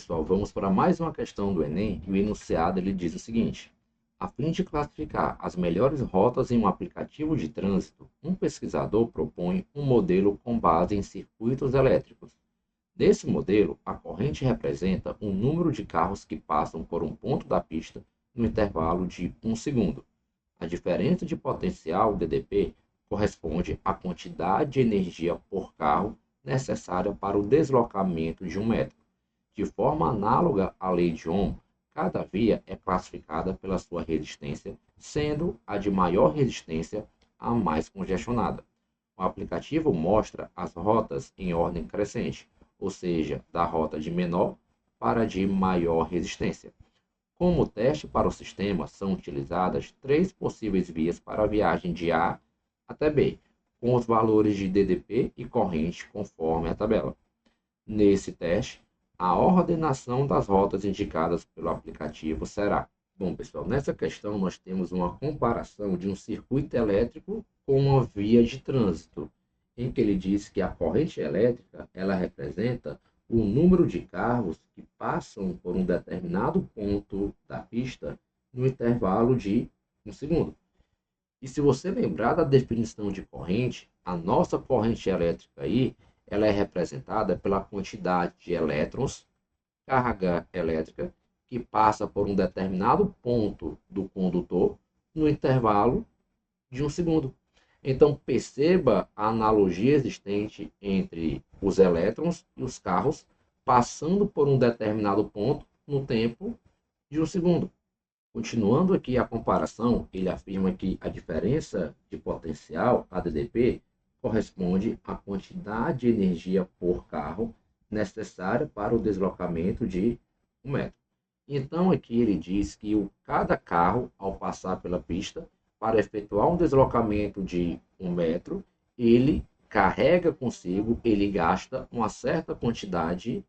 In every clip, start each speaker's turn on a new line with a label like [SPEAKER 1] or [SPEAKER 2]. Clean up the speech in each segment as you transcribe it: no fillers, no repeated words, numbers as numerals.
[SPEAKER 1] pessoal, vamos para mais uma questão do Enem e o enunciado ele diz o seguinte: a fim de classificar as melhores rotas em um aplicativo de trânsito, um pesquisador propõe um modelo com base em circuitos elétricos. Nesse modelo, a corrente representa o número de carros que passam por um ponto da pista no intervalo de 1 segundo. A diferença de potencial DDP corresponde à quantidade de energia por carro necessária para o deslocamento de 1 metro. De forma análoga à lei de Ohm, cada via é classificada pela sua resistência, sendo a de maior resistência a mais congestionada. O aplicativo mostra as rotas em ordem crescente, ou seja, da rota de menor para a de maior resistência. Como teste para o sistema, são utilizadas 3 possíveis vias para a viagem de A até B, com os valores de DDP e corrente conforme a tabela. Nesse teste, a ordenação das rotas indicadas pelo aplicativo será: bom, pessoal, nessa questão nós temos uma comparação de um circuito elétrico com uma via de trânsito, em que ele diz que a corrente elétrica ela representa o número de carros que passam por um determinado ponto da pista no intervalo de 1 segundo. E se você lembrar da definição de corrente, a nossa corrente elétrica aí, ela é representada pela quantidade de elétrons, carga elétrica, que passa por um determinado ponto do condutor no intervalo de 1 segundo. Então, perceba a analogia existente entre os elétrons e os carros passando por um determinado ponto no tempo de 1 segundo. Continuando aqui a comparação, ele afirma que a diferença de potencial, a DDP, corresponde à quantidade de energia por carro necessária para o deslocamento de 1 metro. Então, aqui ele diz que cada carro, ao passar pela pista, para efetuar um deslocamento de 1 metro, ele carrega consigo, ele gasta uma certa quantidade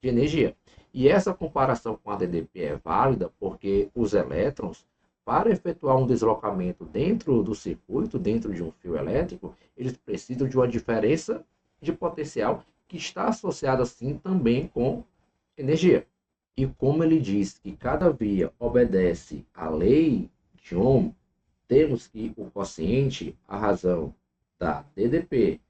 [SPEAKER 1] de energia. E essa comparação com a DDP é válida porque os elétrons, para efetuar um deslocamento dentro do circuito, dentro de um fio elétrico, eles precisam de uma diferença de potencial que está associada, assim, também com energia. E como ele diz que cada via obedece à lei de Ohm, temos que o quociente, a razão da DDP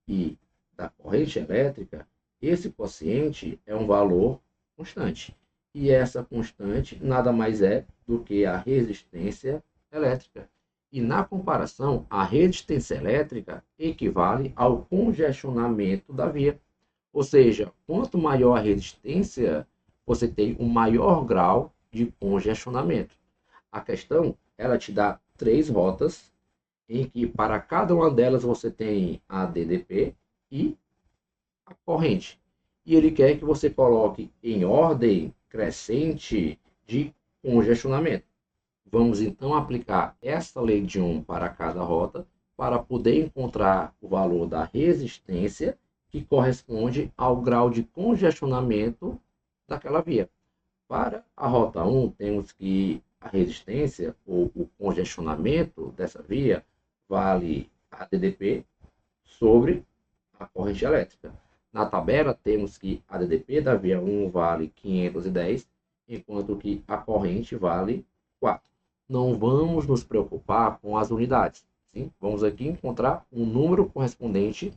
[SPEAKER 1] e da corrente elétrica, esse quociente é um valor constante. E essa constante nada mais é do que a resistência elétrica. E na comparação, a resistência elétrica equivale ao congestionamento da via. Ou seja, quanto maior a resistência, você tem um maior grau de congestionamento. A questão, ela te dá 3 rotas, em que para cada uma delas você tem a DDP e a corrente. E ele quer que você coloque em ordem crescente de congestionamento. Vamos então aplicar essa lei de Ohm para cada rota para poder encontrar o valor da resistência que corresponde ao grau de congestionamento daquela via. Para a rota 1, temos que a resistência ou o congestionamento dessa via vale a DDP sobre a corrente elétrica. Na tabela, temos que a DDP da via 1 vale 510, enquanto que a corrente vale 4. Não vamos nos preocupar com as unidades. Sim? Vamos aqui encontrar um número correspondente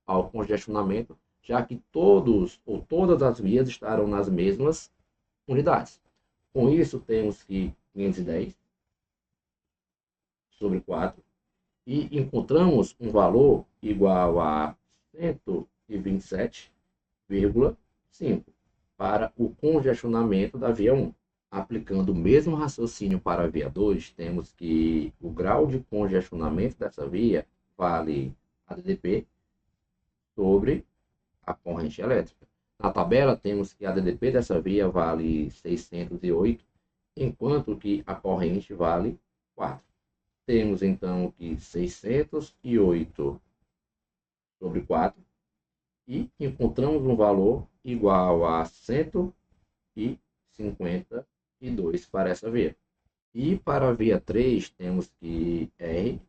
[SPEAKER 1] ao congestionamento, já que todos ou todas as vias estarão nas mesmas unidades. Com isso, temos que 510 sobre 4 e encontramos um valor igual a 127,5 para o congestionamento da via 1. Aplicando o mesmo raciocínio para a via 2, temos que o grau de congestionamento dessa via vale a DDP sobre a corrente elétrica. Na tabela, temos que a DDP dessa via vale 608, enquanto que a corrente vale 4. Temos então que 608 sobre 4 e encontramos um valor igual a 152 para essa via. E para a via 3, temos que R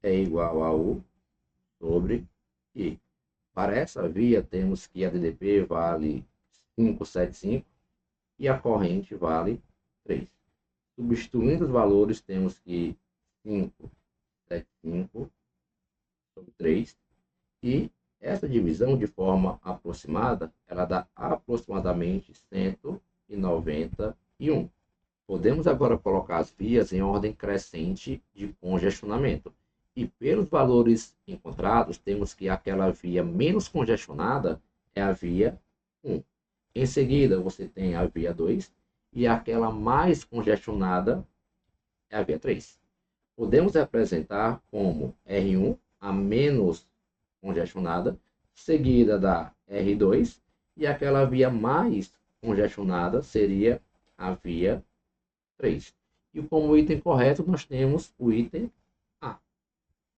[SPEAKER 1] é igual a U sobre I. Para essa via, temos que a DDP vale 575 e a corrente vale 3. Substituindo os valores, temos que 575 sobre 3. E essa divisão de forma aproximada, ela dá aproximadamente 191. Podemos agora colocar as vias em ordem crescente de congestionamento. E pelos valores encontrados, temos que aquela via menos congestionada é a via 1. Em seguida, você tem a via 2 e aquela mais congestionada é a via 3. Podemos representar como R1 a menos congestionada, seguida da R2, e aquela via mais congestionada seria a via 3. E como item correto, nós temos o item